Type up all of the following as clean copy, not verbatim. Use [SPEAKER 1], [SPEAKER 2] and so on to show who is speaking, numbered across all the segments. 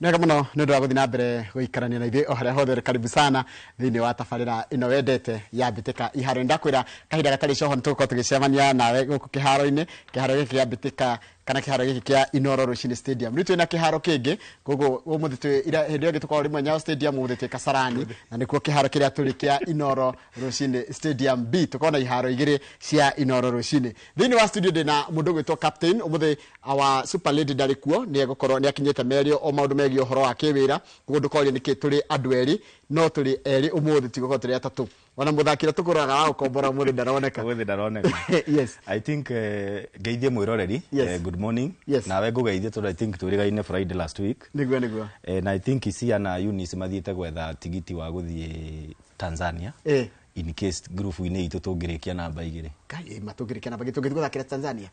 [SPEAKER 1] Nega muno nä ndå guthina mbere guikarania na ithuĩ o harĩa hothe karibu sana thĩinĩ wa tabarĩra ĩno wendete ya mbĩtĩka iharo ndakwĩra kahinda gatarĩ coho nĩ tũgũkorwo tũgĩcemania nawe gũkũ kĩharo-inĩ gĩkĩ kĩa mbĩtĩka kana kĩharo gĩkĩ kĩa Inooro Rũcinĩ Stadium. Rĩu twĩna kĩharo kĩngĩ koguo ũmũthĩ hĩndĩ ĩyo gĩtũkorwo rĩmwe Nyayo Stadium ũmũthĩ twĩ Kasarani na nĩkuo kĩharo kĩrĩa tũrĩ kĩa Inooro Rũcinĩ Stadium B. Tũkorwo na iharo igĩrĩ cia Inooro Rũcinĩ. Thĩinĩ wa studio ndĩna mũndũ gwĩtwo Captain ũmũthĩ our super lady ndarĩ kuo nĩ egũkorwo nĩ akinyĩte mĩario o maũndũ megiĩ ũhoro wa kĩwĩra koguo ndũkoria nĩkĩ tũrĩ andũ erĩ no tũrĩ erĩ ũmũthĩ tigũkorwo tũrĩ atatũ. Ona muthakira tukuraga wa ukombora muri ndaroneka
[SPEAKER 2] Yes, I think geithie mwiroreri good morning nawe ngugeithie tondu I think twirigaine Friday last week
[SPEAKER 1] niguo
[SPEAKER 2] and I think Isiana Eunice mathiete gwetha tigiti wa guthie Tanzania in case group ine itu tungirikia namba igiri
[SPEAKER 1] kai matungirikia namba igiri tungithakira Tanzania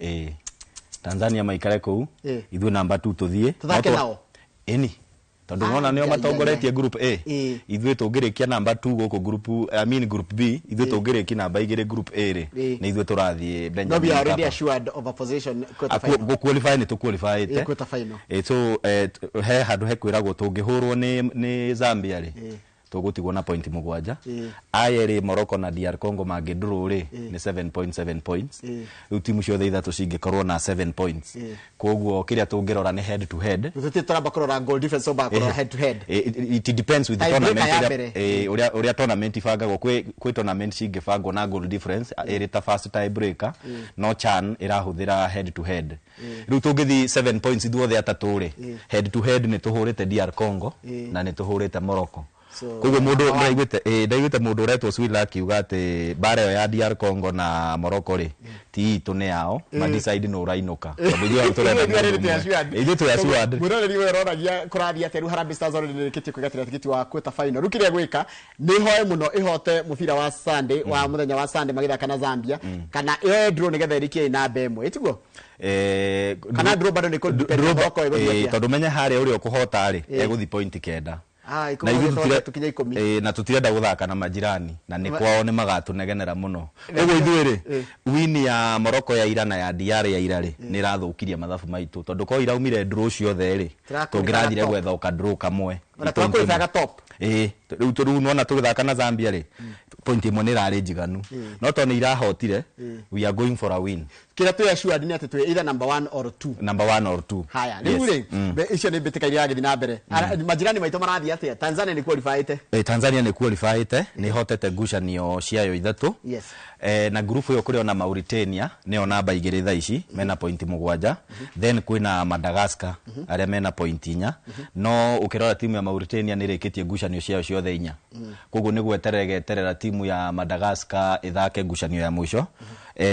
[SPEAKER 2] Tanzania maikare kou ithu namba 2 tuthie
[SPEAKER 1] tuthake nao
[SPEAKER 2] eni tondu ngona nio matongoretie group A ithuĩ tũngĩrĩkia namba 2 gũkũ group B ithuĩ tũngĩrĩkia namba 2 group A rĩ na ithuĩ tũrathiĩ Benjamin
[SPEAKER 1] no we are already assured of a position
[SPEAKER 2] qualify ni tũqualifyĩte so he handũ hekwĩragwo tũngĩhũrwo nĩ Zambia rĩ tugutigwo na point mugwanja ayeri Morocco na DR Congo magĩndũrũ rĩ ni 7.7 points rĩu timu ciothe ithatu cingĩkorwo na 7 points koguo kĩrĩa tũngĩrora ni head to head
[SPEAKER 1] tũtiramba kũrora goal difference over kũrora head to head
[SPEAKER 2] it depends with the tournament uria tournament ibangagwo kwĩ tournament cingĩbangwo na goal difference ĩrĩ ta first tie breaker no CHAN ĩrahũthĩra head to head rĩu tũngĩthi 7 points ithuothe atatũ rĩ head to head ni tũhũrĩte DR Congo na ni tũhũrĩte Morocco koguo mundu ndaiguĩte mundu uretwo Swila akiuga ati bara ya DR Congo na Morocco ri ti itu ne yao ma decide no rainuka ithuĩ tũrĩ assured
[SPEAKER 1] muroreri we roragia kũrathia teru Harambee Stars already nĩkĩtie kwĩgatĩra tigiti wa kwĩta final rukĩria gwĩka nĩ hoe mũno ihote mũbira wa Sunday wa mũthenya wa Sunday magĩthaka na Zambia kana draw nĩgetha ĩrikie namba ĩmwe ĩtiguo kana draw bado nĩ
[SPEAKER 2] tondũ menye harĩa ũrĩa ũkũhota rĩ egũthi point kenda na tutirenda guthaka na majirani na ni kwao ni magatunegenera muno uguo ithuĩ win ya Morocco ya ira na ya DR ya ira ni rathukiria mathabu maitu tondu ko iraumire draw ciothe ri tungirathire gwetha ka draw kamwe riu turu nona tugithaka na Zambia ri point imwe ni rari njiganu no to ni irahotire we are going for a win
[SPEAKER 1] kira tu assured ni ati tu either number 1 or 2 haya riu ri icio ni mbĩtĩka iria gĩthi na mbere majirani maitũ marathi atia Tanzania ni qualifyĩte
[SPEAKER 2] Tanzania ni qualifyĩte ni hotete ngucanio ciayo ithatu na group yo kuri ona Mauritania neo namba igĩrĩ thaa ici mena point mugwanja then kwina Madagascar aria mena point 4 no ukirora timu ya Mauritania ni rĩkĩtie ngucanio ciayo ciothe 4 koguo ni gweterera timu ya Madagascar ithake ngucanio ya mwisho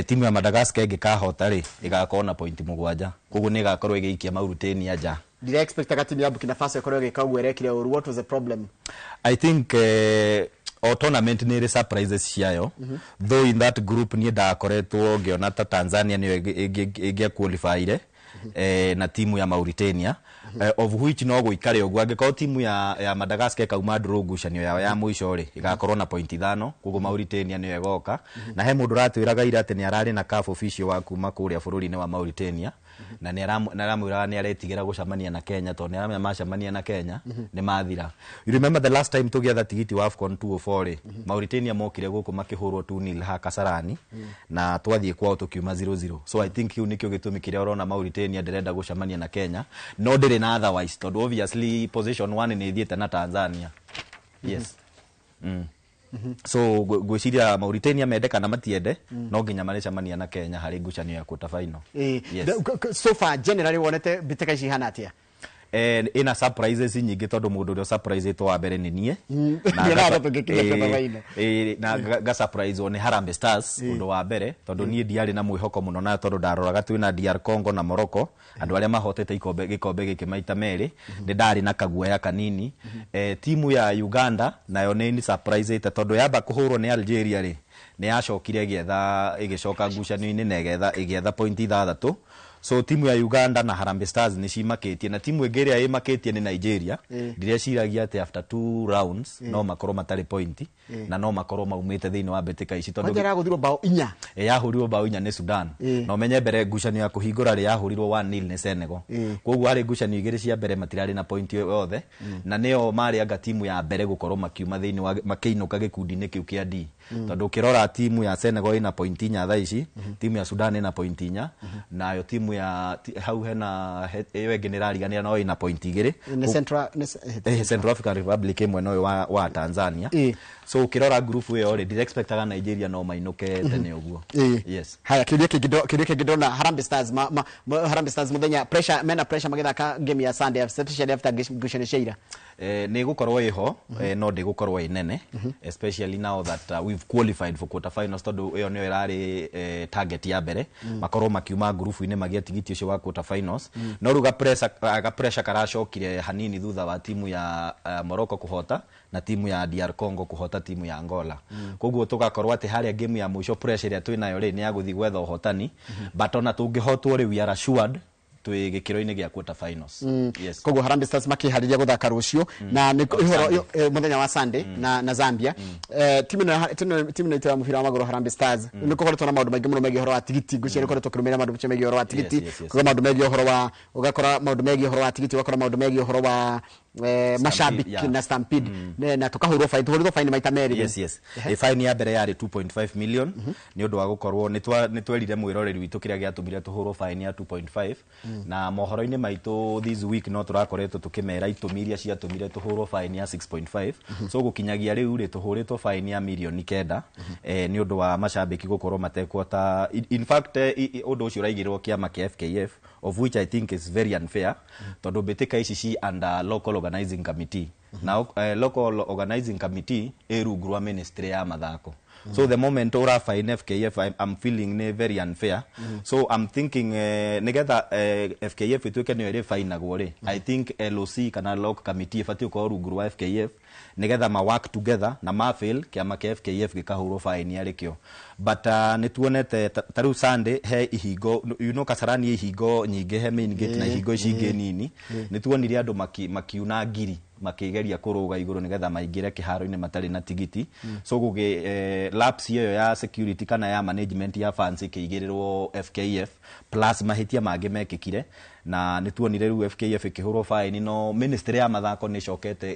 [SPEAKER 2] timu ya Madagascar ĩngĩkahota rĩ ĩgakorwo na point mugwanja koguo ni ĩgakorwo ĩgĩikia Mauritania ja.
[SPEAKER 1] Did I expect a team ya Burkina Faso ĩkorwo ĩgĩka ũguo ĩrekire or what was the problem?
[SPEAKER 2] I think o tournament ni surprises ciayo though in that group ni ndakoretwo ngiona ta Tanzania ni ĩngĩ qualifyire na timu ya Mauritania of which no guikare ogwo angĩkorwo timu ya Madagascar kauma draw ngucanio yao ya mwisho ri igakorwo na point 5 koguo Mauritania ni egoka na he mundu ratwiraga ira ati ni arari na CAF official wa kuma kũrĩa bũrũri-inĩ wa Mauritania na ni aramwira ni aretigera gucamania na Kenya to ni aramya macamania na Kenya ni mathira. You remember the last time together tigiti wa AFCON 204 Mauritania mokire guku makihurwo 2-0 ha Kasarani na twathie kwao tukiuma 0-0 so I think you nikio gitumi kire orona Mauritania ndirenda gucamania na Kenya no ndire na otherwise to obviously position 1 ni thiete na Tanzania so gwiciria Mauritania mendeka na matiende no nginya marecamania na Kenya hari ngucanio ya quarter final
[SPEAKER 1] so far generally wonete mbĩtĩka ici hana atia
[SPEAKER 2] ina surprises nyingĩ tondu mundu uria surprise to wa mbere ni nie na ga surprise one Harambee Stars undu wa mbere tondu nie ndiari na mwihoko muno na tondu ndaroraga twina DR Congo na Morocco andu aria mahotete gikombe giki maita meri ndi ndari na kaguoya kanini timu ya Uganda nayo ni surprise ite tondu yamba kuhurwo ni Algeria ri ni yacokire igicoka ngucanio-inĩ na igetha point 6 So timu ya Uganda na Harambee Stars ni cimaketie na timu ĩngĩ ĩrĩa ĩmaketie ni Nigeria ndiria ciragia ati after 2 rounds no makorwo matari point na no makorwo maumite thiini wa mbĩtĩka ici
[SPEAKER 1] tondu njara guthirwo bao 4
[SPEAKER 2] yahurirwo bao 4 ni Sudan no menye mbere ngucanio ya kuhingura ri yahurirwo 1-0 ni Senegal koguo hari ngucanio igĩrĩ cia mbere matirari na point yothe na neo mari anga timu ya mbere gukorwo makiuma thiini wa makĩinũka gĩkundi-inĩ kĩu kĩa D tondu ukirora timu ya Senegal ina point 4 thaa ici timu ya Sudan ina point 4 nayo timu ya hau hena iyo ĩngĩ nĩrariganĩra no ina point 2 Central African Republic imwe no wa Tanzania so ukirora group ĩyo already expectaga Nigeria no mainũke tene ũguo yes
[SPEAKER 1] haya kiria kingidona Harambee Stars muthenya pressure mena pressure magithaka game ya Sunday especially after ngucanio ciira
[SPEAKER 2] ni gukorwo iho no ndi gukorwo inene especially now that we've qualified for quarter finals tondu iyo nio irari target ya mbere makorwo makiuma group-inĩ magia tigiti ucio wa quarter finals no ruga pressure karacokire hanini thutha wa timu ya Morocco kuhota na timu ya DR Congo kuhota timu ya Angola koguo tugakorwo ati haria game ya mwisho pressure ya twinayo ri ni ya guthi gwetha uhotani but ona tungihotwo ri we are assured twi gikiro-inĩ gĩa quarter finals
[SPEAKER 1] yes koguo Harambee Stars makihariria guthaka rucio na ni ihoro muthenya wa Sunday na Zambia timu na itawa mubira wa maguru Harambee Stars ni kokoretwo na maundu maingi muno megie uhoro wa tigiti ngucio ikoretwo kirumira maundu megie uhoro wa tigiti kwa maundu megie uhoro wa ugakora maundu megie uhoro wa tigiti ugakora maundu megie uhoro wa mashabiki na Stampede na tukahurwo fine maita meri
[SPEAKER 2] yes fine ya mbere yari 2.5 million ni undu wa gukorwo ni twerire mwiroreri witu kiria giatumire tuhurwo fine ya 2.5 na mohoro-inĩ maitũ this week no turakoretwo tukimera itumiria cia tumire tuhurwo fine ya 6.5 so gukinyagia riu ri tuhurĩtwo fine ya milioni 9 ni undu wa mashabiki gukorwo matekwota in fact undu ucio uraigirwo kiama kia FKF of which I think is very unfair tondu mbĩtĩka ici ci under local organizing committee now local organizing committee erungurwa ministry ya mathako so the moment ora fine FKF I'm feeling very unfair so I'm thinking nigetha FKF ituike ni iri fine agwo I think LOC kana local committee fati ko rungurwa FKF nigetha ma work together na ma fail kiama kia FKF gikahurwo fine ya rikio but nituonete taru Sunday he ihingo Kasarani ihingo nyingi he main gate na ihingo ici ingĩ nini nituonire andu makiuna ngiri makigeria kuruga iguru nigetha maingire kiharo-inĩ matari na tigiti so gugi lapse iyo ya security kana ya management ya fans ikigirirwo FKF plus mahitia mangi mekikire na nituonire riu FKF ikihurwo fine no ministry ya mathako ni cokete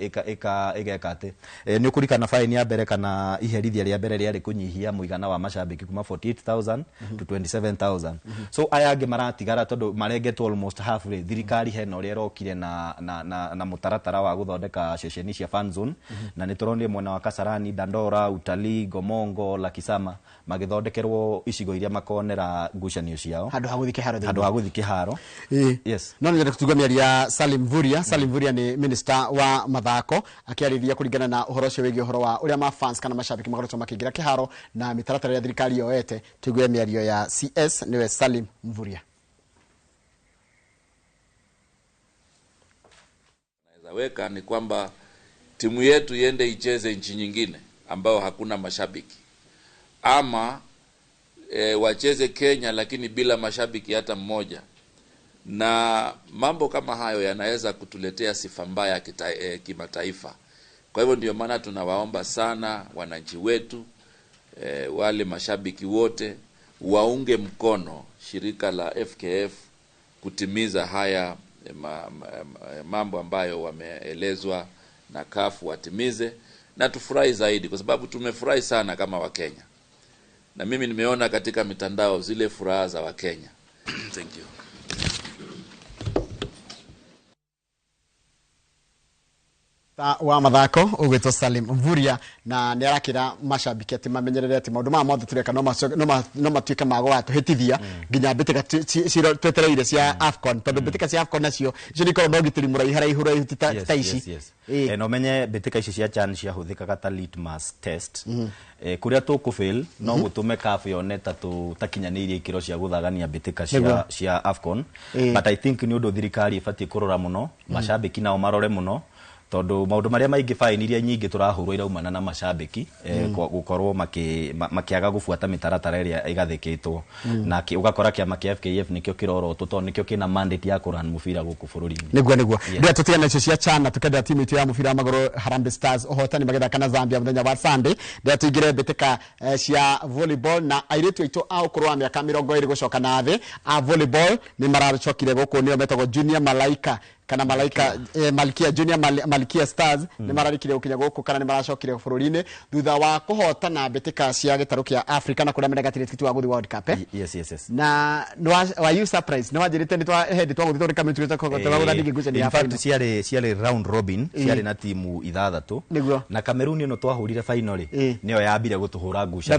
[SPEAKER 2] igeka ati ni ukurikana fine ya mbere kana iherithia ria mbere riari kunyihia muigana wa mashabiki kuma 48,000 to 27,000 so ayange maratigara tondu marengetwo almost half way thirikari hena uria rokire na mutaratara wa guthondeka ceceni cia fan zone na nituronire mwena wa Kasarani Dandora Utalii Gomongo Lakisama magithondekerwo icigo iria makonera ngucanio ciao
[SPEAKER 1] handu haguthi kiharo
[SPEAKER 2] yes
[SPEAKER 1] no nĩ kutugamia ya Salim Mvurya ni minister wa mathako akiarĩria kuringana na uhoro ũcio wĩgiĩ uhoro wa uria ma fans kana mashabiki makoretwo makĩingira kiharo na mitaratara ya thirikari yoete tugue mĩario ya CS niwe Salim Mvurya.
[SPEAKER 3] Naweza weka ni kwamba timu yetu iende icheze nchi nyingine ambao hakuna mashabiki ama wacheze Kenya lakini bila mashabiki hata mmoja, na mambo kama hayo yanaweza kutuletea sifa mbaya kimataifa. Kwa hivyo ndio maana tunawaomba sana wananchi wetu wale mashabiki wote waunge mkono shirika la FKF kutimiza haya mambo ambayo wameelezwa na CAF watimize, na tufurahi zaidi kwa sababu tumefurahi sana kama Wakenya. Na mimi nimeona katika mitandao zile furaha za Wakenya. Thank you.
[SPEAKER 1] wa mathako ugwitwo Salim Mvurya na ni arakira mashabiki ati mamenyerere ati maundu ma mothe tureka no matuike mago atuhitithia nginya mbitika twetereire cia AFCON tondu mbitika cia AFCON nacio icio nikoro no gitiri murai haraihu ta ici
[SPEAKER 2] no menye mbitika ici cia CHAN cia huthika ta litmus test kuria tuku fail no gutume CAF yone takinyanirie ikiro cia guthagania mbitika cia AFCON but I think ni undu thirikari ifati kurora muno mashabiki nao marore muno tondu maundu maria maingi fine iria nyingi turahurwo iraumana na mashabiki gukorwo makiaga gufuata mitaratara iria igathikitwo na ugakora kiama kia FKF nikio kirorotwo tondu nikio kina mandate ya kuran mubira guku bururi
[SPEAKER 1] niguo ndia tutiana icio cia chana tukenda timu itu ya mubira magoro Harambee Stars ohotani magetha na Zambia muthenya wa Sunday ndia tuingire bitika cia volleyball na airetu itu au kurwa miaka 20 gucoka na thi a volleyball ni maracokire guku nio metagwo Junior Malaika kana Malaika Malkia Junior Malkia Stars ni mararikire ukinya guku kana ni maracokire bururi-ini thutha wa kuhotana bitika cia gitaru kia Africa na kuria menegatire tikitu wa guthi World Cup
[SPEAKER 2] yes
[SPEAKER 1] na wa you surprise no wajirite ni twa head twa guthi tori kamwe tuita kwa guthi ngiguce ni
[SPEAKER 2] in fact ciare round robin ciare na timu ithathatu na Cameroon no twahurire final niyo yambire gutuhura ngucanio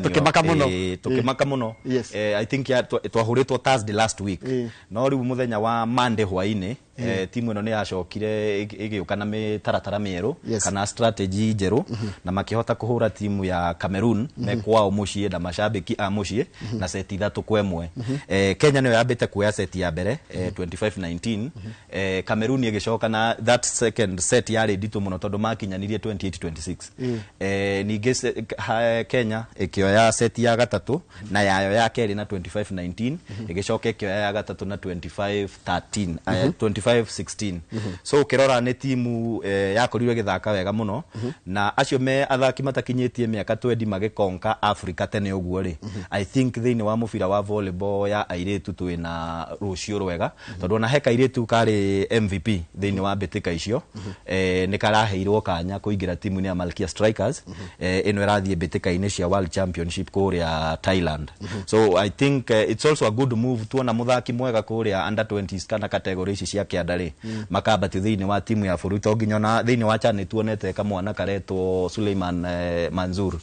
[SPEAKER 2] tukimaka muno I think twahuritwo Thursday last week no riu muthenya wa Monday hwaini timu ino ni yacokire igiuka na mitaratara mieru kana strategy njeru na makihota kuhura timu ya Cameroon mekwao mucie na mashabiki a mucie na seti 3-1 Kenya niyo yambite kuya seti ya mbere 25-19 Cameroon igicoka na that second set yari ndito muno tondu makinyanirie 28-26 ningi Kenya ikioya seti ya gatatu na yayo ya keri na 25-19 igicoka ikioya ya gatatu na 25-13 25-16 so kirora ni timu yakorirwe githaka wega muno na acio me athaki matakinyitie miaka 20 magikonka Africa tene uguo ri I think thini wa mubira wa volleyball ya airetu twina rucio rwega tondu na heka airetu kari MVP thini wa bitika icio ni karaheirwo kanya kuingira timu ni ya Malkia Strikers ino irathie bitika-ini cia World Championship kuria Thailand so I think it's also a good move tuona muthaki mwega kuria under 20s kana category ici cia kiandari makabati thini wa timu ya bũrũri to nginyona thini wa chane tuonete kamwana karetwo Suleiman Manzur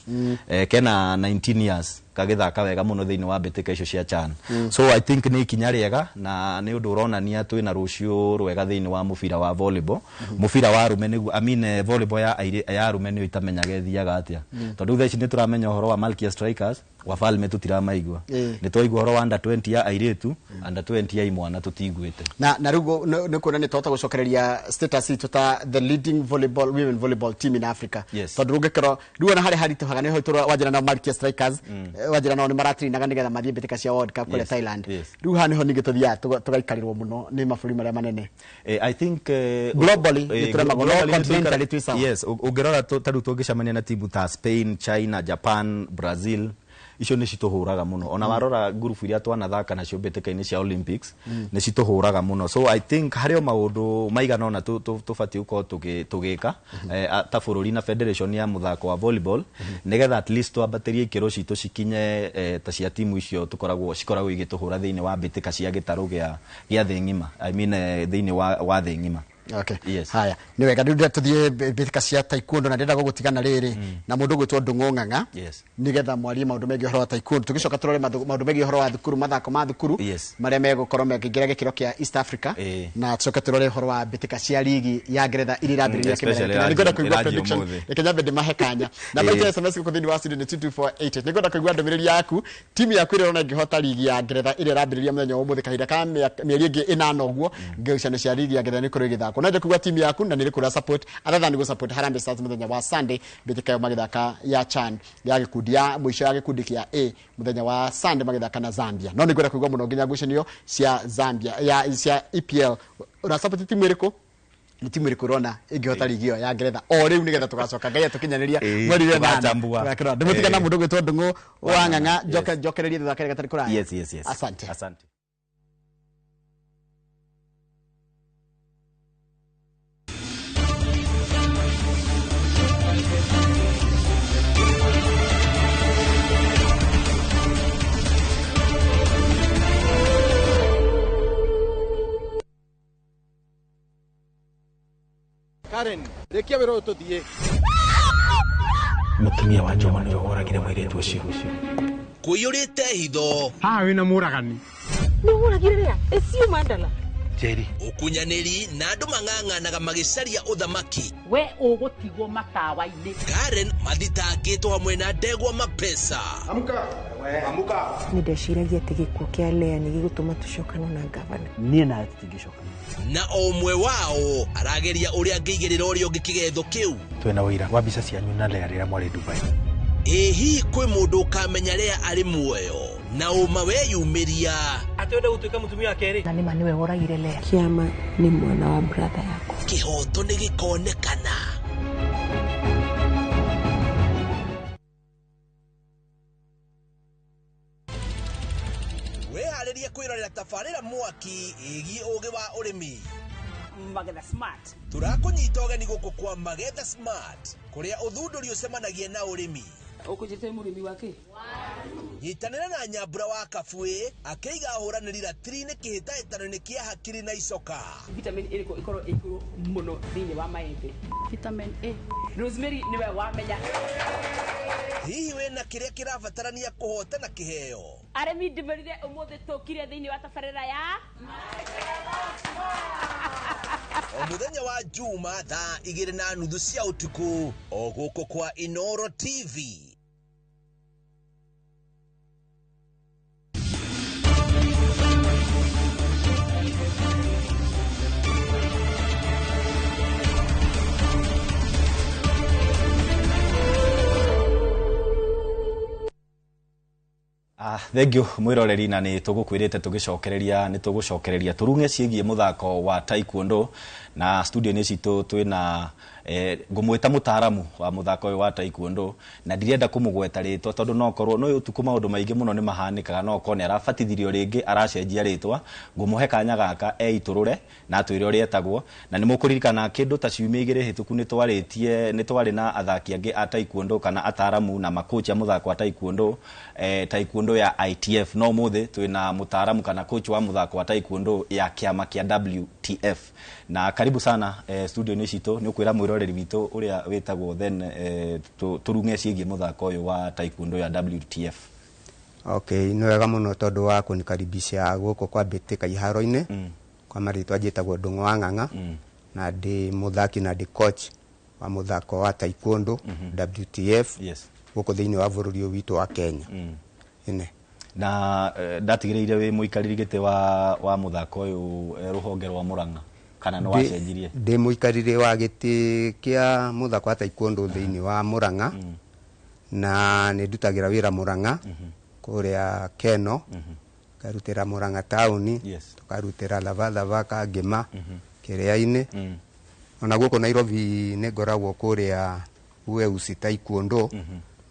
[SPEAKER 2] kena 19 years kagithaka wega muno thini wa bitika icio cia CHAN so I think ni ikinya riega na ni undu uronania twina rucio rwega thini wa mubira wa volleyball mubira wa rume ni I mean volleyball ya rume ni itamenyaga thiaga atia tondu theci ni turamenya uhoro wa Malkia Strikers wa Falme tutiramaigua ni twaigua uhoro wa under 20 ya airetu under 20 ya imwana tutiguite
[SPEAKER 1] na rugo ni kuona ni tota gucokereria status tuta the leading women volleyball team in Africa tondu rugekero ruona hari hari tuhaga ni hoitura wajira na Malkia Strikers wajira na ni maratri naga nigetha mathie bitika cia World Cup kule Thailand riu hani ho nigituthia tugaikarirwo muno ni maburi maria manene
[SPEAKER 2] I think
[SPEAKER 1] globally continentally twisa
[SPEAKER 2] yes ugirora taru tungicamania na timu ta Spain, China, Japan, Brazil icio ni cituhuraga muno ona warora group iria twanathaka na cio bitika-ini cia Olympics ni cituhuraga muno so I think hario maundu maigana ona tufati uko tugika ta bururi na federation ya muthako wa volleyball nigetha at least twambaterie ikiro citu cikinye ta cia timu icio cikoragwo igituhura thini wa bitika cia gitaru gia thi ngima I mean thini wa thi ngima
[SPEAKER 1] okay yes haya ni wega ndio tuthie bitika cia taekwondo na ndenda gugutigana riri na mundu gwitwo Ndung'ung'ang'a nigetha mwari maundu megi horo wa taekwondo tugicoka turore maundu megi horo wa thukuru mathako ma thukuru maria megukorwo mekingira gikiro kia East Africa na tucoka turore horo wa bitika cia ligi ya Ngeretha irirambiria kimera nigoda kuigua prediction ikenya mahekanya na baita SMS ku thini wa studio ni 2248 nigoda kuigua ndomiriri yaku timu yaku iri rona ingihota ligi ya Ngeretha irirambiria muthenya wa muthi kahinda ka mieri ingi 8 uguo ngeucana cia ligi ya Ngeretha ni kurigitha kuna kuwa timu yaku na niliku support other than go support Harambee Stars muthenya wa Sunday bitika magithaka ya CHAN ya gikundi ya mwisho ya gikundi kia A muthenya wa Sunday magithaka na Zambia no nigwenda kuigwa muno nginya ngucanio cia Zambia ya cia EPL una support timu iriku ni timu iriku rona ingihota ligi yo ya Ngeretha o riu nigetha tugacoka ngai tukinyaniria mweri wa 8 ndimutigana mundu gwitwo Ndung'ung'ang'a jokererie thakare gatari kura
[SPEAKER 2] yes
[SPEAKER 1] asante
[SPEAKER 4] Karen, rekia wero tuthie.
[SPEAKER 5] Mutumia wa Joma ni oragire mwiretu ucio.
[SPEAKER 6] Kuyurite hitho.
[SPEAKER 4] Ha wina muragani.
[SPEAKER 7] Ni muragire ria? Esiu mandala.
[SPEAKER 5] Jerry
[SPEAKER 6] ukunyaniri na andu mang'ang'anaga magicaria uthamaki
[SPEAKER 7] we ugutigwo matawa-ini
[SPEAKER 6] Karen mathitangitwo hamwe na Ndegwa Mapesa.
[SPEAKER 4] Amuka.
[SPEAKER 8] Nindeciragia ati gikuo kia Lea ni gigutuma tucokana na gavana.
[SPEAKER 5] nie na tutingicokana
[SPEAKER 6] Na omwe wao arageria uria ngigirira uria ungikigetho kiu
[SPEAKER 5] twena wira wa mbica cianyu na Lea rĩrĩa mwarĩ Dubai.
[SPEAKER 6] Ehi kwi mundu ukamenya Lea ari muoyo na uma weyumiria
[SPEAKER 5] atwenda gutuika mutumia wa keri
[SPEAKER 8] Na nima niwe woragire Lea. Kiama ni mwana wa brother yako.
[SPEAKER 6] kihoto ni gikonekana. Weharirie kwirorera tabarĩra mwaki ĩgiĩ ũgĩ wa ũrĩmi.
[SPEAKER 7] Magetha Smart
[SPEAKER 6] Turakunyita ũgeni gũkũ kwa Magetha Smart kũrĩa ũthundũri ũcemanagia na ũrĩmi.
[SPEAKER 7] ukujite murimi wake
[SPEAKER 6] Nyitanĩra na Nyambura wa Kabuĩ akĩiga ahũranĩri ratiri-inĩ kĩhĩtahĩtano-inĩ kĩa hakiri na icoka.
[SPEAKER 7] vitamin iriko ikorwo iguru muno thiini wa maembe vitamin A. Rosemary niwe wamenya
[SPEAKER 6] Hihi wĩna kĩrĩa kĩrabatarania kũhotana kĩheo.
[SPEAKER 7] aremi ndimerire umuthi tukire thiini wa tabarĩra ya
[SPEAKER 6] O mũthenya wa Juma thaa 2:30 cia ũtukũ o gũkũ kwa Inoro TV.
[SPEAKER 2] Thank you mwiroreri na ni tugukwirite tugicokereria turunge ciigie muthako wa taekwondo na studio ni citu twina ngumwita mutaaramu wa muthako wa taekwondo na ndirenda kumugweta ritwa tondu no korwo no utuku maundu maingi muno ni mahanikaga no kone arabatithirio ringi aracenjia ritwa ngumuhe kanya gaka eiturure na atwire uri etagwo na ni mukuririkana kindu ta ciumia igire hituku ni twari na athaki angi a taekwondo kana ataaramu na makocha muthako wa taekwondo taekwondo ya ITF no muthe twina mutaaramu kana coach wa muthako wa taekwondo ya kiama kia WTF na karibu sana studio ni citu ni ukwira mwiroreri witu uria wetagwo then turunge ciigie muthako uyu wa taekwondo ya WTF.
[SPEAKER 9] Okay, no wega muno tondu wa kunikaribisha guko kwa Bitika iharo-ini kwa maritwa njitagwo Ndung'u wa Ng'ang'a na ndi muthaki na ndi coach wa muthako wa taekwondo WTF guko thiini wa bururi witu wa Kenya. Ine
[SPEAKER 2] na ndatigiriire wi muikariri gite wa muthako uyu ruhonge rwa Murang'a kana no wacenjirie?
[SPEAKER 9] Ndi muikariri wa giti kia muthako wa taekwondo thiini wa Murang'a na ni ndutagira wira Murang'a kuria Keno karutira Murang'a town tukarutira Lavathava Kangima Kiria-ini ona guko Nairobi ni ngoragwo kuria UFC taekwondo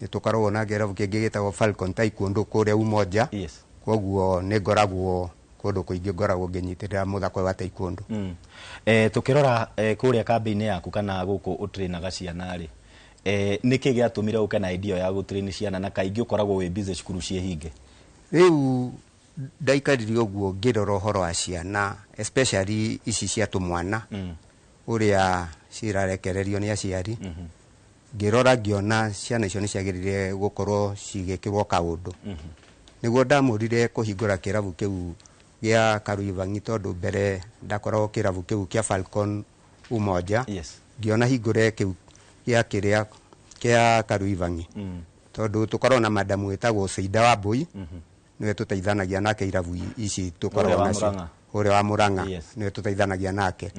[SPEAKER 9] ni tukarwo na geravu kingi gitagwo Falcon taekwondo kuria Umoja koguo ni ngoragwo kundu kuingi ngoragwo nginyitirira muthako wa taekwondo.
[SPEAKER 2] Tukirora kuria kambi-ini yaku kana guku utrainaga ciana ri niki giatumire uke na idea ya gutrain ciana na kaingi ukoragwo wi busy cukuru cie hinge?
[SPEAKER 9] Riu ndaikarire uguo ngirora uhoro wa ciana especially ici cia tumwana uria cirarekererio ni aciari ngirora ngiona ciana icio ni ciagirire gukorwo cigikirwo kaundu niguo ndamurire kuhingura kiravu kiu gia Karuivangi tondu mbere ndakoragwo kiravu kiu kia Falcon Umoja ngiona hingure kiu gia kiria kia Karuivangi tondu tukorwo na madamu wetagwo Saida wa Bui niwe tuteithanagia nake iravu ici tukorwo nacio uria wa Murang'a niwe tuteithanagia nake.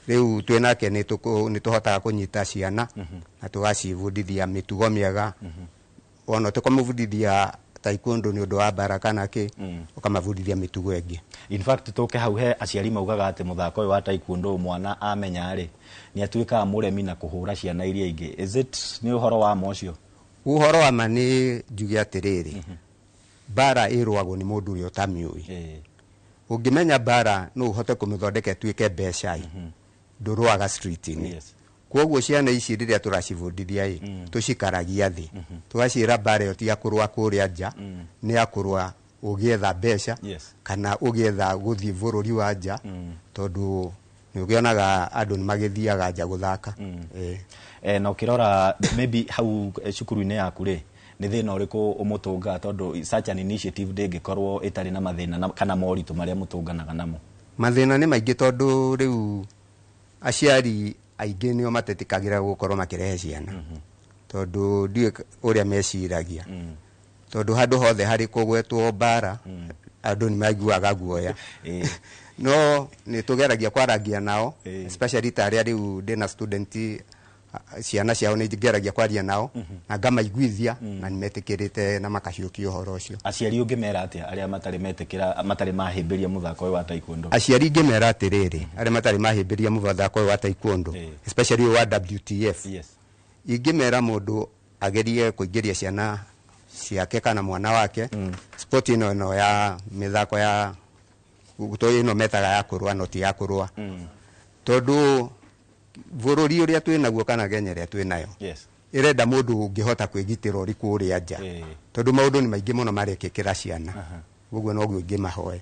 [SPEAKER 9] Riu twenake ni tuhotaga kunyita ciana na tugacibundithia mitugo miega ona tukamubundithia taekwondo ni undu wa baraka nake ukamabundithia mitugo ingi.
[SPEAKER 2] In fact tuke hau he aciari maugaga ati muthako uyu wa taekwondo mwana amenya ri ni atuikaga muremi na kuhura ciana iria ingi. Is it ni uhoro wa mocio?
[SPEAKER 9] Uhoro wa mani njuge atiriri bara irwagwo ni mundu uria utamiui ungimenya bara no uhote kumithondeka tuike mbeca ndurwaga street-ini koguo ciana ici riria turacibundithia tucikaragia thi tugacira bara yo ti akurwa kuria nja ni akurwa ugietha mbeca kana ugietha guthii bururi wa nja tondu ni ugionaga andu ni magithiaga nja guthaka.
[SPEAKER 2] Na ukirora maybe hau cukuru-ini yaku ri ni thina uriku umutunga tondu such an initiative ndingikorwo itari na mathina kana moritu maria mutunganaga namo?
[SPEAKER 9] mathina nĩ maingĩ tondũ rĩu aciari aingĩ nĩo matetĩkagĩra gũkorwo makĩrehe ciana tondũ ndiũĩ ũrĩa meciragia tondũ handũ hothe harĩ kũgwetwo mbara andũ nĩ maiguaga guoya no nĩ tũgeragia kwarangia nao especially tarĩa rĩu ndĩna student ciana ciao nĩ ngeragia kwaria nao na ngamaiguithia na nĩmetĩkĩrĩte na makahiũkia ũhoro ũcio.
[SPEAKER 2] Aciari ũngĩmera atĩa arĩa matarĩ metĩkĩra matarĩ mahĩmbĩria mũthako ũyũ wa taekwondo?
[SPEAKER 9] Aciari ngĩmera atĩrĩrĩ arĩa matarĩ mahĩmbĩria mũthako ũyũ wa taekwondo especially wa WTF ingĩmera mũndũ agerie kũingĩria ciana ciake kana mwana wake sport ĩno ya mĩthako ya gũtoi ĩno metaga ya kũrũa no ti ya kũrũa tondũ bũrũri ũrĩa twĩnaguo kana Kenya ĩrĩa twĩnayo ĩrenda mũndũ ũngĩhota kwĩgitĩra ũrĩ kũrĩa nja tondũ maũndũ nĩ maingĩ mũno marekĩkĩra ciana ũguo noguo ingĩmahoya.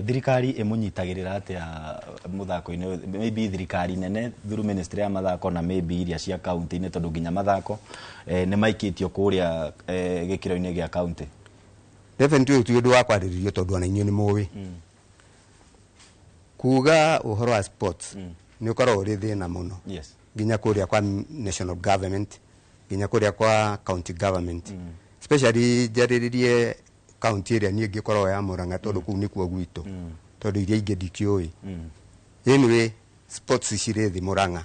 [SPEAKER 2] Thirikari ĩmũnyitagĩrĩra atĩa mũthako-inĩ maybe thirikari nene through ministry ya mathako na maybe iria cia county-inĩ tondũ nginya mathako nĩ maikĩtio kũrĩa gĩkĩro-inĩ gĩa county?
[SPEAKER 9] Definitely ti ũndũ wa kwarĩrĩrio tondũ ona inyuĩ nĩ mũĩ kuga ũhoro wa sports nĩ ũkoragwo ũrĩ thĩna mũno nginya kũrĩa kwa national government nginya kũrĩa kwa county government especially njarĩrĩrie county ĩrĩa niĩ ngĩkorwo ya Mũrang'a tondũ kũu nĩkuo gwitũ tondũ iria ingĩ ndikĩũĩ anyway sports cirĩ thĩ Mũrang'a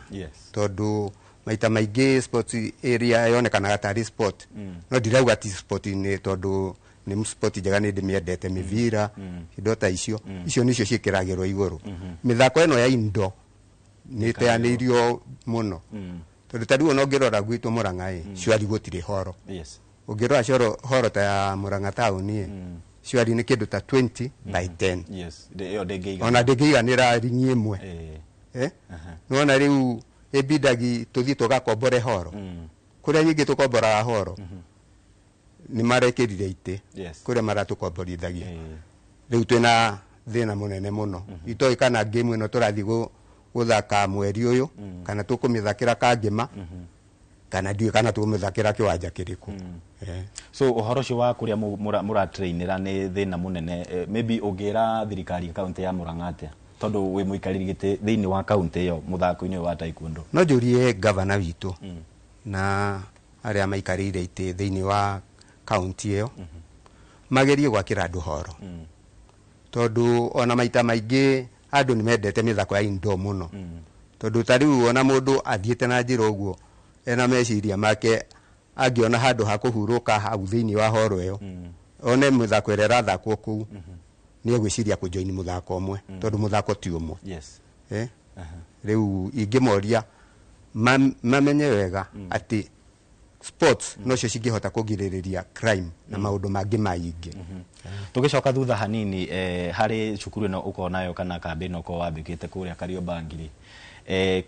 [SPEAKER 9] tondũ maita maingĩ sports area yonekanaga tarĩ sport no ndirauga ti sport nĩ tondũ nĩ sport njega nĩ ndĩmĩendete mĩbira indo ta icio nicio ciĩkĩragĩrwo igũrũ mĩthako ĩno ya indo nĩ teanĩirio mũno tondũ tarĩu ona ũngĩrora gwitũ Mũrang'a Cwari gũtirĩ horo ũngĩrora horo ta ya Mũrang'a taũni Cwari nĩ kĩndũ ta 20 by 10 ona ndĩngĩiganĩra ringi ĩmwe nona rĩu ĩbindagi tũthiĩ tũgakombore horo kũrĩa nyingĩ tũkomboraga horo nĩ marekĩrire itĩ kũrĩa maratũkomborithagia rĩu twĩna thĩna mũnene mũno itoĩ kana game ĩno tũrathiĩ gũthaka mweri ũyũ kana tũkũmĩthakĩra Kangĩma kana ndiũĩ kana tũkũmĩthakĩra kĩwanja kĩrĩkũ.
[SPEAKER 2] So ũhoro ũcio wa kũrĩa mũratrainĩra nĩ thĩna mũnene maybe ũngĩra thirikari kaunti ya Mũrang'a atĩa tondũ wĩ mũikarĩri gĩtĩ thĩinĩ wa kaunti ĩyo mũthako-inĩ wa taekwondo?
[SPEAKER 9] No njũrie gavana witũ na arĩa maikarĩire itĩ thĩinĩ wa kaunti ĩyo magerie gwakĩra andũ horo tondũ ona maita maingĩ andũ nĩ mendete mĩthako ya indo mũno tondũ tarĩu ona mũndũ athiĩte na njĩra ũguo ena meciria make angĩona handũ ha kũhurũka hau thĩinĩ wa horo ĩyo one mĩthako ĩrĩa ĩrathakwo kũu nĩ egwĩciria kũjoini mũthako ũmwe tondũ mũthako ti ũmwe. Rĩu ingĩmoria mamenye wega atĩ sports nocio cingĩhota kũgirĩrĩria crime na maũndũ mangĩ maingĩ.
[SPEAKER 2] Tũgĩcoka thutha hanini harĩ cukuru ĩno ũkorwo nayo kana kambĩ ĩno ũkorwo wambĩkĩte kũrĩa Kariobangi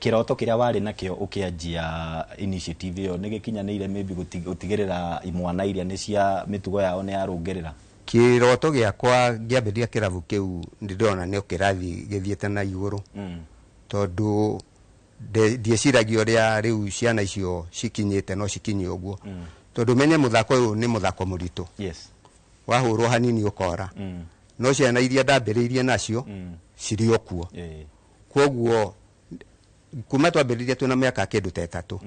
[SPEAKER 2] kĩroto kĩrĩa warĩ nakĩo ũkĩanjia initiative ĩyo nĩ gĩkinyanĩire maybe gũtigĩrĩra imwana iria nĩ cia mĩtugo yao nĩ yarũngĩrĩra?
[SPEAKER 9] Kĩroto gĩakwa ngĩambĩrĩria kĩrabu kĩu ndĩrona nĩ kĩrathi gĩthiĩte na igũrũ tondũ ndieciragia ũrĩa rĩu ciana icio cikinyĩte no cikinye ũguo tondũ menye mũthako ũyũ nĩ mũthako mũritũ wahũrwo hanini ũkora no ciana iria ndambĩrĩirie nacio cirĩ o kuo kwoguo kuma twambĩrĩria twĩna mĩaka kĩndũ ta 3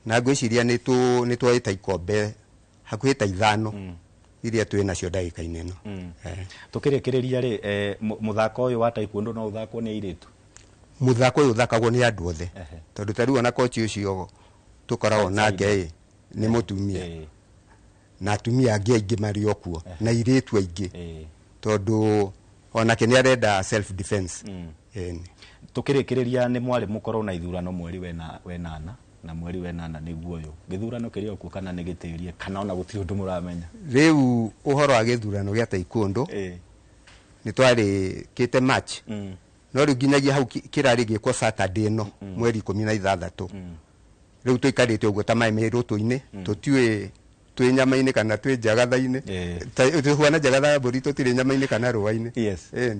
[SPEAKER 9] na ngwĩciria nĩ twoĩta ikombe hakuhĩ ta 5 iria twĩ nacio ndagĩka-inĩ ĩno.
[SPEAKER 2] Tũkĩrĩkĩrĩria rĩ mũthako ũyũ wa taekwondo no ũthakwo nĩ airĩtu?
[SPEAKER 9] Mũthako ũyũ ũthakagwo nĩ andũ othe tondũ tarĩu ona kochi ũcio tũkoragwo nake nĩ mũtumia na atumia angĩ aingĩ marĩ o kuo na airĩtu aingĩ tondũ onake nĩ arenda self defense.
[SPEAKER 2] Tũkĩrĩkĩrĩria nĩ mwarĩ mũkorwo na ithurano mweri wenana na mweri wenana nĩguo ũyũ gĩthurano kĩrĩ okuo kana nĩ gĩtĩrie kana ona gũtirĩ ũndũ mũramenya?
[SPEAKER 9] Rĩu ũhoro wa gĩthurano gĩa taekwondo nĩ twarĩkĩte match no rĩu nginyagia hau kĩrarĩ gĩkwo Saturday ĩno mweri 16 rĩu tũikarĩte ũguo ta maĩ mĩrũtũ-inĩ tũtiũĩ twĩ nyama-inĩ kana twĩ njagatha-inĩ tũhuana njagatha mbũri tũtirĩ nyama-inĩ kana rũa-inĩ.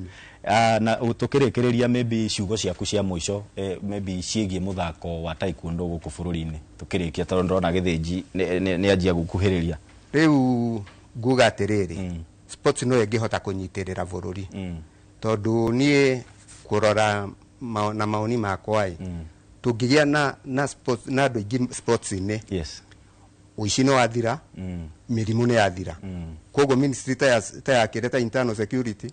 [SPEAKER 2] Na tũkĩrĩkĩrĩria maybe ciugo ciaku cia mũico maybe ciĩgiĩ mũthako wa taekwondo gũkũ bũrũri-inĩ tũkĩrĩkia tondũ ndĩrona gĩthĩnji nĩ anjia gũkuhĩrĩria.
[SPEAKER 9] Rĩu nguga atĩrĩrĩ sports no ĩngĩhota kũnyitĩrĩra bũrũri tondu nie kurora na maoni makwa tungigia na sports na andu aingi sports ni
[SPEAKER 2] yes
[SPEAKER 9] uici no athira mirimu ni athira koguo ministry ta ya kireta internal security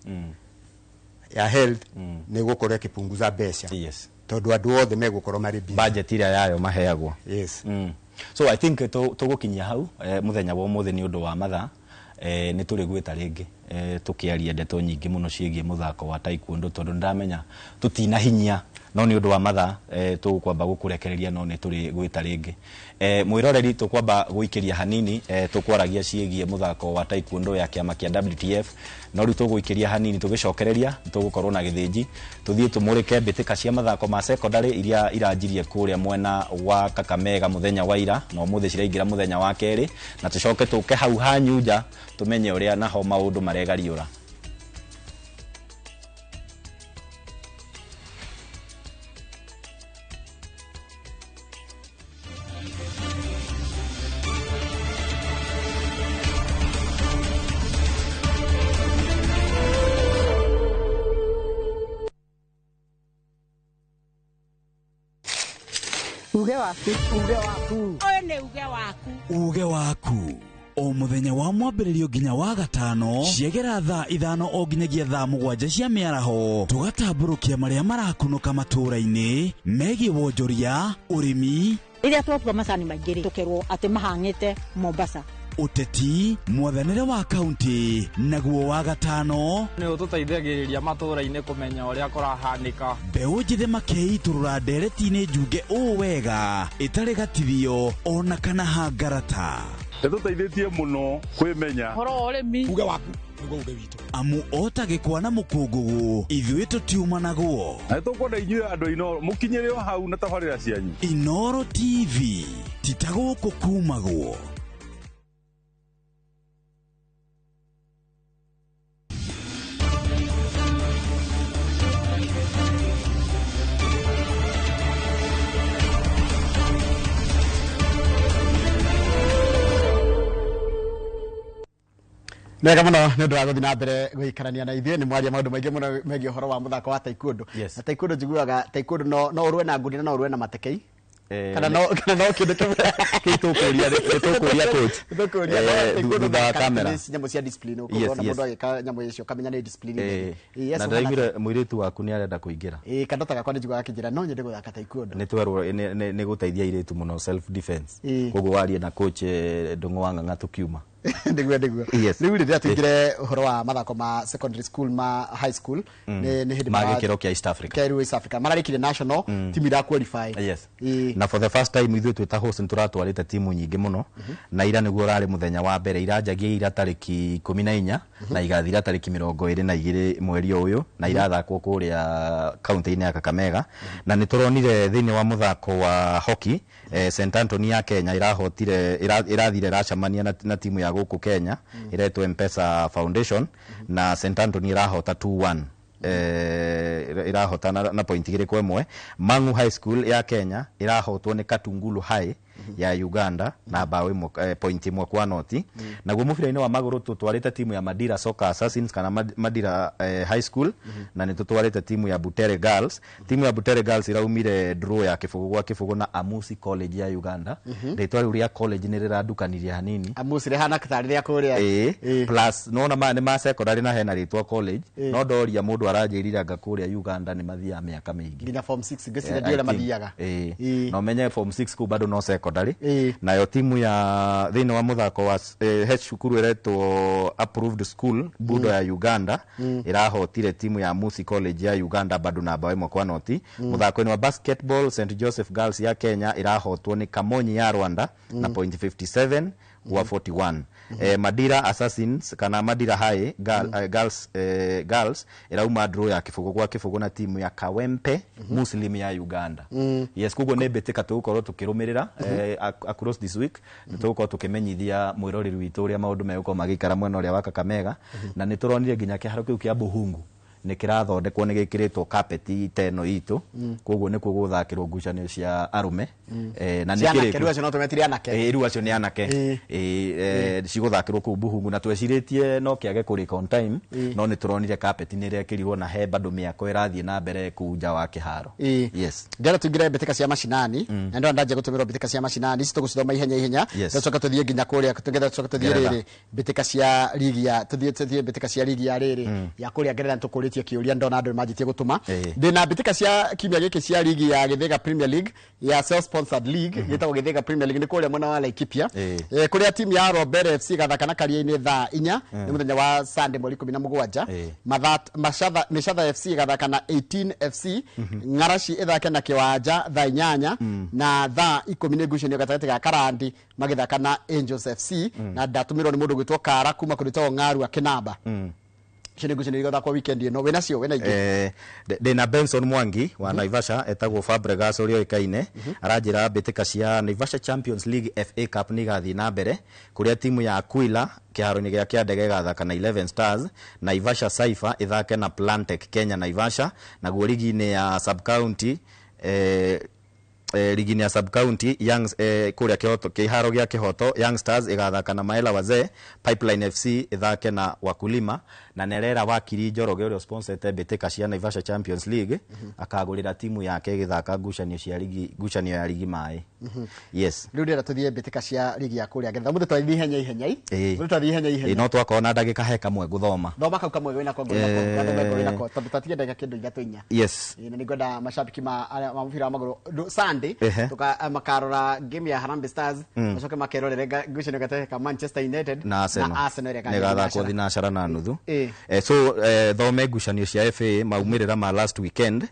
[SPEAKER 9] ya health ni gukorwo ikipunguza mbeca
[SPEAKER 2] yes
[SPEAKER 9] tondu andu othe megukorwo mari
[SPEAKER 2] budget ira yayo maheagwo
[SPEAKER 9] yes
[SPEAKER 2] so I think tugukinyia hau muthenya wa umuthi ni undu wa mathaa ni turi gwita ringi tukiaria ndeto nyingi muno ciigie muthako wa taekwondo tondu ndamenya tutina hinya no ni undu wa mathaa tukwamba gukurekereria no ni turi gwita ringi mwiroreri tukwamba guikiria hanini tukwaragia ciigie muthako wa taekwondo ya kiama kia WTF no ri tuguikiria hanini tugicokereria tugukorwo na githinji tuthie tumurike mbitika cia mathako ma secondary iria iranjirie kuria mwena wa Kakamega muthenya wa ira no muthi ciraingira muthenya wa keri na tucoke tuke hau hanyuja tumenye uria naho maundu maregariura.
[SPEAKER 7] Uge waku one uge waku
[SPEAKER 10] o muthenya wa mwambĩrĩrio nginya wa gatano ciegera thaa 5 o nginyagia thaa 7 cia mĩaraho tugatambũrũkia marĩa marakunũka matũũra-inĩ megiĩ wonjoria ũrĩmi
[SPEAKER 7] rĩrĩa twakua macani maingĩ tukerwo atĩ mahang'ĩte Mombasa
[SPEAKER 10] uteti mwathanĩre wa kaunti naguo wa gatano
[SPEAKER 11] nĩ ũtũteithagĩrĩria matũũra-inĩ kũmenya ũrĩa kũrahanĩka
[SPEAKER 10] mbeũ njĩthĩ makeitũrũra ndereti-inĩ njunge ũũ wega ĩtarĩ gatithio ona kana hangarata
[SPEAKER 12] nĩtũteithĩtie mũno kwĩmenya
[SPEAKER 7] horo ũrĩmi
[SPEAKER 10] uge waku nĩguo uge witũ amu otagĩkwa na mũkũngũgũ ithuĩ tũtiumanagwo
[SPEAKER 12] na nĩtũkwenda inyuĩ andũ Inoro mũkinyĩre o hau na tabarĩra cianyu
[SPEAKER 10] Inoro TV titagũkũ kumagwo.
[SPEAKER 1] Nega muno nĩ ũndũ wa gũthiĩ na mbere gũikarania na ithuĩ nĩ mwaria maũndũ maingĩ mũno megiĩ ũhoro wa mũthako wa taekwondo. Na taekwondo njiguaga taekwondo no ũrũe na ngundi na no ũrũe na matekei kana no kĩndũ
[SPEAKER 2] gĩtũkũria coach
[SPEAKER 1] thutha wa kamera nyamũ cia discipline ũkorwo na mũndũ agĩka nyamũ icio kamenya nĩ discipline
[SPEAKER 2] na ndaigire mũirĩtu waku nĩ arenda kũingĩra
[SPEAKER 1] kandota gakwa nĩ njiguaga akĩnjĩra no nyende gũthaka taekwondo
[SPEAKER 2] nĩ twerwo nĩ gũteithia airĩtu mũno self defense koguo warie na coach Ndung'u wa Ng'ang'a tukiuma
[SPEAKER 1] niguo rĩu rĩrĩa tuingire ũhoro wa mathako ma secondary school ma high school nĩ hĩndĩ
[SPEAKER 2] ma gĩkĩro kĩa East Africa
[SPEAKER 1] East Africa mararĩkire national timu ira qualify
[SPEAKER 2] na for the first time ithuĩ twĩta host nĩtũratwarĩte timu nyingĩ mũno na ira nĩguo ũrarĩ mũthenya wa mbere iranjagia ira tarĩki 14 na igathira tarĩki 22 mweri ũyũ na irathakwo kũrĩa kaunti-inĩ ya Kakamega na nĩtũronire thĩinĩ wa mũthako wa hockey St Anthony ya Kenya irathire racamania na timu ya gũkũ Kenya iretwo M-Pesa Foundation na St Anthony irahota 2-1 irahota na point 2-1 Mang'u High School ya Kenya irahotwo ni Katungulu High ya Uganda na bao point 1-0 naguo mũbira-inĩ wa magũrũ tũtwarĩte timu ya Madira Soccer Assassins kana Madira High School na nĩ tũtwarĩte timu ya Butere Girls. Timu ya Butere Girls iraumire draw ya kĩbũgũ na Amusi College ya Uganda rĩtwa rĩu rĩa college nĩ rĩrandukanirie hanini
[SPEAKER 1] Amusi rĩhana kĩtarĩ rĩa kũrĩa
[SPEAKER 2] plus nona nĩ ma secondary na hena rĩtwa college no ndoria mũndũ aranjĩrira anga kũrĩa Uganda nĩ mathiaga mĩaka mĩingĩ
[SPEAKER 1] nginya form 6 gĩcira ndio mathiaga
[SPEAKER 2] no menye form 6 ku bado no secondary nayo timu ya thĩinĩ wa mũthako wa cukuru iretwo approved school Budo ya Uganda irahotire timu ya Amusi College ya Uganda bado na bao 1-0 mũthako-inĩ wa basketball St Joseph Girls ya Kenya irahotwo ni Kamonyi ya Rwanda na point 57 wa 41 Madira Assassins kana Madira High Girls irauma draw ya kĩbũgũ na timu ya Kawempe Muslim ya Uganda yes kuguo nĩ mbĩtĩka tũgũkorwo tũkĩrũmĩrĩra across this week nĩtũgũkorwo tũkĩmenyithia mwĩroreri witũ ũrĩa maũndũ megũkorwo magĩikara mwena ũrĩa wa Kakamega na nĩtũronire nginya kĩharo kĩu kĩa Buhungu nä kä rathondekwo nä gä kä rä two kapeti teno itå koguo nä kuo gå thakä rwo ngucanio cia arume na nä kä rä rä u acio nä anake cigå thakä rwo kå u Buhungu na twecirä tie no kä age kå rä ka on time no nä tå ronire kapeti nä rä akä rirwo na he bandå mä ako ä rathiä na mbere kå u nja wa kä haro
[SPEAKER 1] ngera tå ingä re mbä tä ka cia macinani na ndå ndanjia gå tå mä rwo mbä tä ka cia macinani ici tå gå cithoma ihenya ihenya tåcoka tå thiä nginya kå rä a tå getha tåcoka tå thiä rä rä mbä tä ka cia ligi ya tå thiä mbä tä ka cia ligi ya rä rä ya kå rä a ngerera nä tå kå rä tie kä å ria ndona andå nä manjä tie gå tå ma ndä na mbä tä ka cia kiumia gä kä cia ligi ya Githega Premier League ya self sponsored league gä tagwo Githega Premier League nä kå rä a mwena wa Laikipia kå rä a timu ya Robere FC gathaka na Karia-inä thaa 4 nä må thenya wa Sunday mweri 17 Michatha FC gathaka na 18 FC Ng'araci ithake na Kiwanja thaa 8 na thaa 10 nä ngucanio gatagati ga Karandi magithaka na Angels FC na ndatumiro nä må ndå gwitwo Kara kuma kå rä tagwo Ng'aru Akinamba cine ngucanio igathakwo weekend ino wena cio wena ingĩ
[SPEAKER 2] ndĩna Benson Mwangi wa Naivasha etagwo Fabregas ũrĩa oĩkaine aranjĩra mbĩtĩka cia Naivasha Champions League FA Cup nĩ igathiĩ na mbere kũrĩa timu ya Aquila kĩharo-inĩ gĩa Kĩandege ĩgathaka na 11 Stars, Naivasha Cypher ĩthake na Plantec Kenya Naivasha, naguo ligi-inĩ ya sub county ligi-inĩ ya sub county kũrĩa kĩharo gĩa Kĩhoto Young Stars ĩgathaka na Maela Wazee, Pipeline FC ĩthake na Wakulima na Nerera Wakiri Njoroge ũrĩa sponsorete mbĩtĩka cia Naivasha Champions League akagũrĩra timu yake ĩgĩthaka ngucanio ya ligi maĩ yes
[SPEAKER 1] rĩu ndĩra tũthiĩ mbĩtĩka cia ligi ya kũrĩa Ngeretha mũthĩ twathiĩ ihenya ihenya
[SPEAKER 2] no twakona ndagĩka he kamwe gũthoma
[SPEAKER 1] thoma kau kamwe wĩnako wĩnako tondũ tatiendaga kĩndũ ithatũ inya
[SPEAKER 2] yes
[SPEAKER 1] na nĩ ngwenda mashabiki ma mũbira wa magũrũ Sunday makarora game ya Harambee Stars macoke makerorere ngucanio gatagatĩ ka Manchester United
[SPEAKER 2] na Arsenal nĩgathakwo thinacara na nuthu so thome ngucanio cia FA maumĩrĩra ma last weekend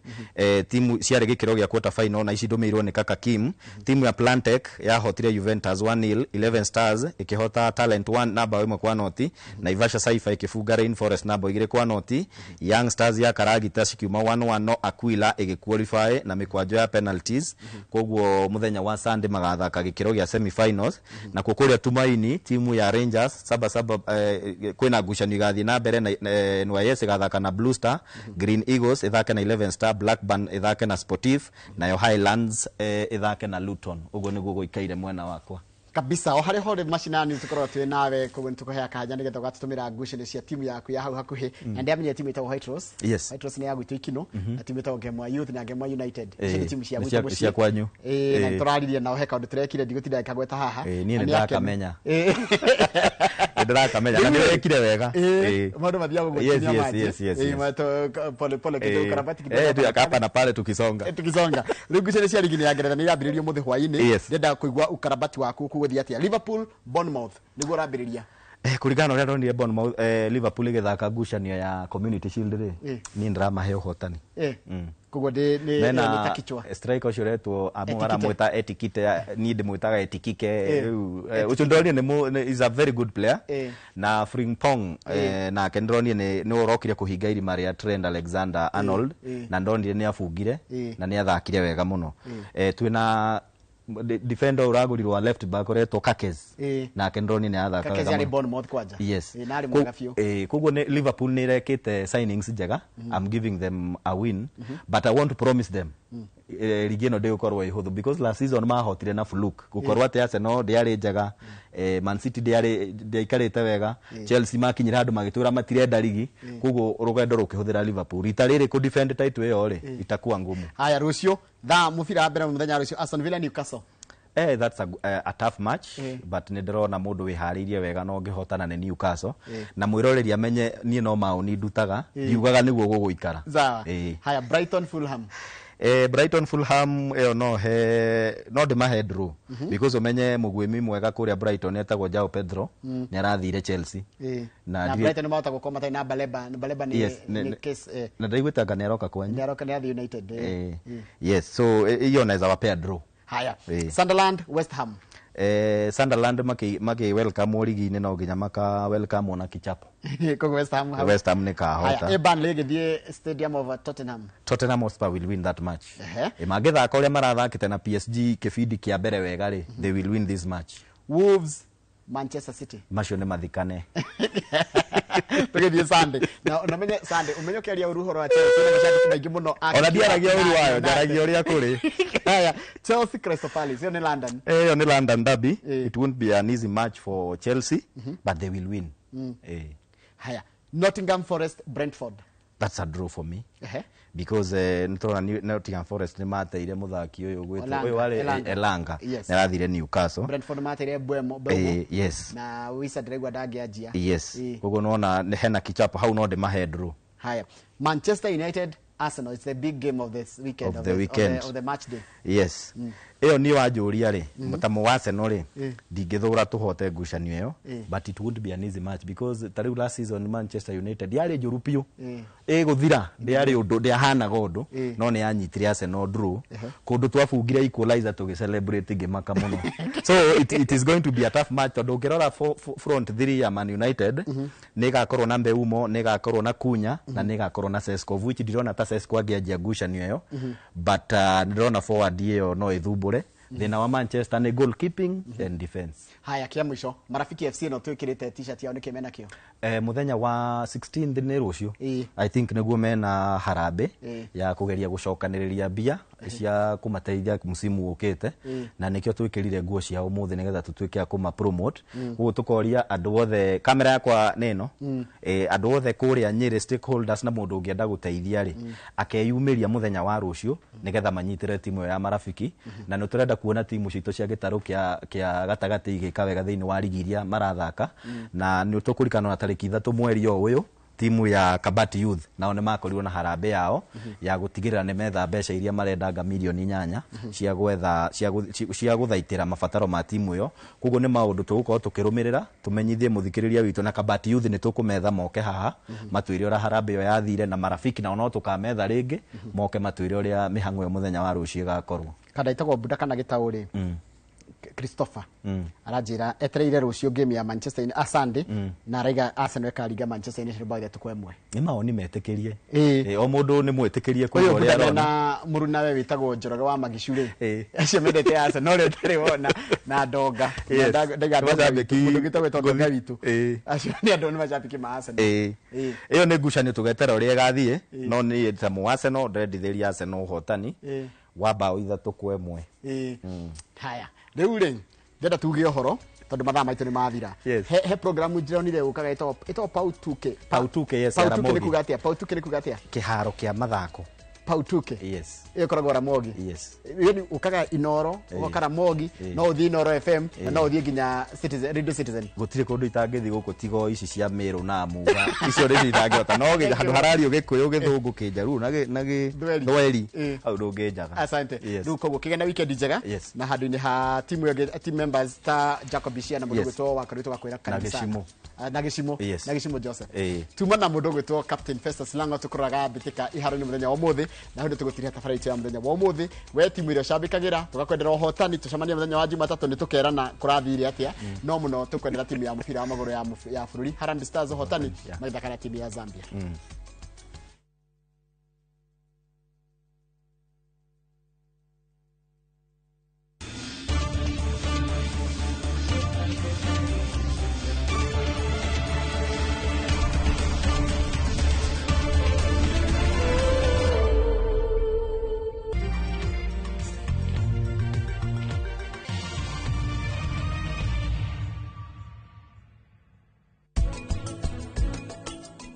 [SPEAKER 2] timu ciarĩ gĩkĩro gĩa quarter final na ici ndũmĩirwo nĩ Kaka Kim. Timu ya Plantec yahotire Juventus 1-0, 11 Stars ikihota Talent 1 na bao 1-0, Naivasha Cypher ikifunga Rainforest na bao 2-0, Young Stars ya Karagita cikiuma 1-1 no Aquila igiqualify na mikwanjo ya penalties. Koguo muthenya wa Sunday magathaka gĩkĩro gĩa semi-finals na kukuria Tumaini timu ya Rangers saba kwina ngucanio igathie na mbere na NYS igathaka na Blue Star, Green Eagles ithake na 11 Star, Blackburn ithake na Sportif, nayo Highlands ithake na Luton. Ugo niguo guikaire mwena wakwa
[SPEAKER 1] kabisa o harä hothe macinani tukorwo twĩ nawe koguo nĩtũkũhea kanya nĩgetha ũgatũtũmĩra ngucanio cia timu yaku ya hau hakuhĩ na ndĩamenyire timu ĩtagwo White Rose. White Rose nĩ ya gwitũ Ikino na timu ĩtagwo Gemwa Youth na Gemwa United icio nĩ timu cia gwitũ mũciĩ
[SPEAKER 2] cia kwanyu
[SPEAKER 1] na tũraririe nao he kaũndũ tũrekire ndigũtinda kagweta haha
[SPEAKER 2] niĩ nĩndakamenya ndĩrakamenya na nĩwekire wega
[SPEAKER 1] maũndũ mathiaga gũgũtinia maji pole pole kidogo karabati kidogo
[SPEAKER 2] hapa na pale tukisonga
[SPEAKER 1] rĩu ngucanio cia ligi ya Ngeretha nĩ irambĩrĩrio mũthĩ hwaĩ-inĩ ndĩrenda kũigua ukarabati waku kũgũthia atĩa Liverpool Bournemouth nĩguo ũrambĩrĩria
[SPEAKER 2] kuringana ũrĩa ndonire Bournemouth Liverpool ĩgĩthaka ngucanio ya Community Shield rĩ niĩ ndĩramahe ũhotani
[SPEAKER 1] koguo nĩ takichwa
[SPEAKER 2] striker ũcio ũretwo aramwĩta Etikite niĩ ndĩmwĩtaga Etikike rĩu ũcio ndonire is a very good player na Frimpong nake ndĩronire nĩ ũrokire kũhinga irima rĩa Trent Alexander-Arnold na ndonire nĩ abungire na nĩ athakire wega mũno twĩna defender ũragũrirwo left back ũretwo Kakes nake ndĩronire nĩ athaka
[SPEAKER 1] wega mũno Bournemouth kwanja
[SPEAKER 2] yes
[SPEAKER 1] na arĩ mwega biũ
[SPEAKER 2] koguo Liverpool nĩ ĩrekĩte signings njega I'm giving them a win but I want to promise them ligi ĩno ndĩgũkorwo ĩhũthũ because last season mahotire na fluke gũkorwo atĩ Arsenal ndĩarĩ njega Man City ndĩaikarĩte wega Chelsea makinyira handũ magĩtũra matirenda ligi koguo rũgendo rũkĩhũthĩra Liverpool rita rĩrĩ kũ defend title ĩyo rĩ itakuwa ngumu
[SPEAKER 1] haya rũcio thaa mũbira wa mbere mũthenya rũcio Aston Villa Newcastle
[SPEAKER 2] that's a tough match but nĩ ndĩrona mũndũ wĩharĩirie wega no ngĩhotana nĩ Newcastle na mwĩroreri amenye niĩ no maũni ndutaga ndiugaga nĩguo gũgũikara
[SPEAKER 1] haya Brighton Fulham
[SPEAKER 2] Brighton Fulham no ndĩmahe draw because umenye mũgwĩmi mwega kũrĩa Brighton etagwo Joao Pedro nĩ arathire Chelsea
[SPEAKER 1] na Brighton nĩ mahota gũkoma na Baleba nĩ case
[SPEAKER 2] na ndaigwĩtanga nĩ aroka kwanyu
[SPEAKER 1] nĩ aroka nĩ United
[SPEAKER 2] yes so hiyo naweza wapea draw
[SPEAKER 1] haya Sunderland West Ham
[SPEAKER 2] Sunderland maki welcome ligi-inĩ no nginya maka welcome ona kichapo
[SPEAKER 1] koguo West Ham
[SPEAKER 2] nĩ kahota
[SPEAKER 1] haya Burnley gĩthiĩ Stadium of
[SPEAKER 2] Tottenham Hotspur will win that match mangĩthaka ũrĩa marathakĩte na PSG kĩbindi kĩa mbere wega rĩ they will win this match
[SPEAKER 1] Wolves Manchester City
[SPEAKER 2] macio nĩ mathikane
[SPEAKER 1] tugithie Sunday na unamenye Sunday umenye kiaria uruhoro wa Chelsea na mashabiki maingi muno
[SPEAKER 2] ona diaragia uru wayo ndaragia uria kuri
[SPEAKER 1] haya Chelsea Crystal Palace yo ni London
[SPEAKER 2] yo ni London derby it won't be an easy match for Chelsea but they will win
[SPEAKER 1] haya Nottingham Forest Brentford
[SPEAKER 2] that's a draw for me because Nottingham Forest ni mateire muthaki uyu gwetwo uyu wari Elanga narathire Newcastle
[SPEAKER 1] Brentford mateire Mbeumo
[SPEAKER 2] yes
[SPEAKER 1] na Wisa Dregwa dagiajia
[SPEAKER 2] yes kogo nona hena kichapa hau no de mahe draw
[SPEAKER 1] haya Manchester United Arsenal it's the big game of this weekend
[SPEAKER 2] of
[SPEAKER 1] the match day
[SPEAKER 2] yes iyo ni wajuria ri mutamo wa Arsenal ri ndingithura tuhote ngucanio iyo but it would be an easy match because tariu last season Manchester United yari njuru piu guthira yari undu ndiahana gondo no ni yanyitire Arsenal draw kundu twabungire equalizer tugicelebrate ngimaka muno so it is going to be a tough match tondu ngirora front 3 ya Man United ni gakorwo na Mbeumo ni gakorwo na Kunya na ni gakorwo na Sesko which ndirona ta Sesko angianjia ngucanio iyo but ndirona forward iyo no ithumbure thina wa Manchester ni goalkeeping and defense
[SPEAKER 1] haya kia mwisho Marafiki FC no twikirite t-shirt yao nikimena kio
[SPEAKER 2] muthenya wa 16 ni rucio I think niguo mena harambe ya kugeria gucokaniriria bia cia kumateithia msimu ukite na nikio twikirire nguo cia umuthi nigetha tutwike kuma promote ugu tukoria andu othe kamera yakwa neno andu othe kuria Nyeri stakeholders na mundu ungienda guteithia ri akeyumiria muthenya wa rucio nigetha manyitire timu ya Marafiki na no turenda kuona timu cito cia gitaru kia gatagati igika wega thiini wa ligi iria marathaka na ni tukurikana na tariki 3 mweri uyu timu ya Kabati Youth nao ne makorirwo na harambe yao ya gutigirira ne metha mbeca iria marendanga milioni 8 cia gwetha cia guthaitira mabataro ma timu yo kugo ne maundu tugukorwo tukirumirira tumenyithie muthikiriria witu na Kabati Youth ni tukumetha moke haha matwire ora harambe yo yathire na Marafiki nao no tukametha ringi moke matwire uria mihango yo muthenya wa rucio gakorwo
[SPEAKER 1] kada itagwo buda kana gitauri Christopher arajira etereire rucio game ya Manchester Sunday na raiga Arsenal kariga Manchester United bao tukwemwe
[SPEAKER 2] ni maoni metekerie o mundu ni mwetikirie kwa
[SPEAKER 1] ore arona na muruna we witagwo Njoroge wa Magicure acio mendete Arsenal no tare wona na ndonga ndaga mundu gitagwo ndonga witu acio ni andu ni macambiki ma Arsenal
[SPEAKER 2] iyo ni ngucanio tugetera uria gathie no ni ta mu Arsenal ndendithiria Arsenal hotani wa bao 3 kwa 1
[SPEAKER 1] haya riu ri ndenda tugie horo tondu mathaa maitu ni mathira he programu njironire ukaga ito Pau 2K
[SPEAKER 2] yes
[SPEAKER 1] Pau 2K ni kugatia Pau 2K ni kugatia
[SPEAKER 2] kiharo kia mathako
[SPEAKER 1] Pau 2K
[SPEAKER 2] yes
[SPEAKER 1] iyo koragwo Ramogi
[SPEAKER 2] yes
[SPEAKER 1] yani ukaga Inoro ukara Mogi no uthi Inoro FM no uthi nginya Citizen Radio Citizen
[SPEAKER 2] gutire kundu itangithi guku tigo ici cia Meru na Muga icio ri itangihota no handu harario Gikuyu Githungu Kinjaru na Thweri au ndungijaga
[SPEAKER 1] asante riu koguo kigena weekend njega na handu-ini ha timu team members ta Jacob Bishia na mundu gwitwo wakarito gakwira kanisa na Gicimo Joseph tuma na mundu gwitwo Captain Festus Lango tukuraga bitika iharo ni muthenya wa muthi na hundu tugutiria tabaraitu ya muthenya wa umuthi we timu iria cambikagira tugakwendera hotani tucemania muthenya wa Jumatatu ni tukerana kurathire atia no muno tukwendera timu ya mupira wa maguru ya bururi Harambee Stars hotani maithaka na timu ya Zambia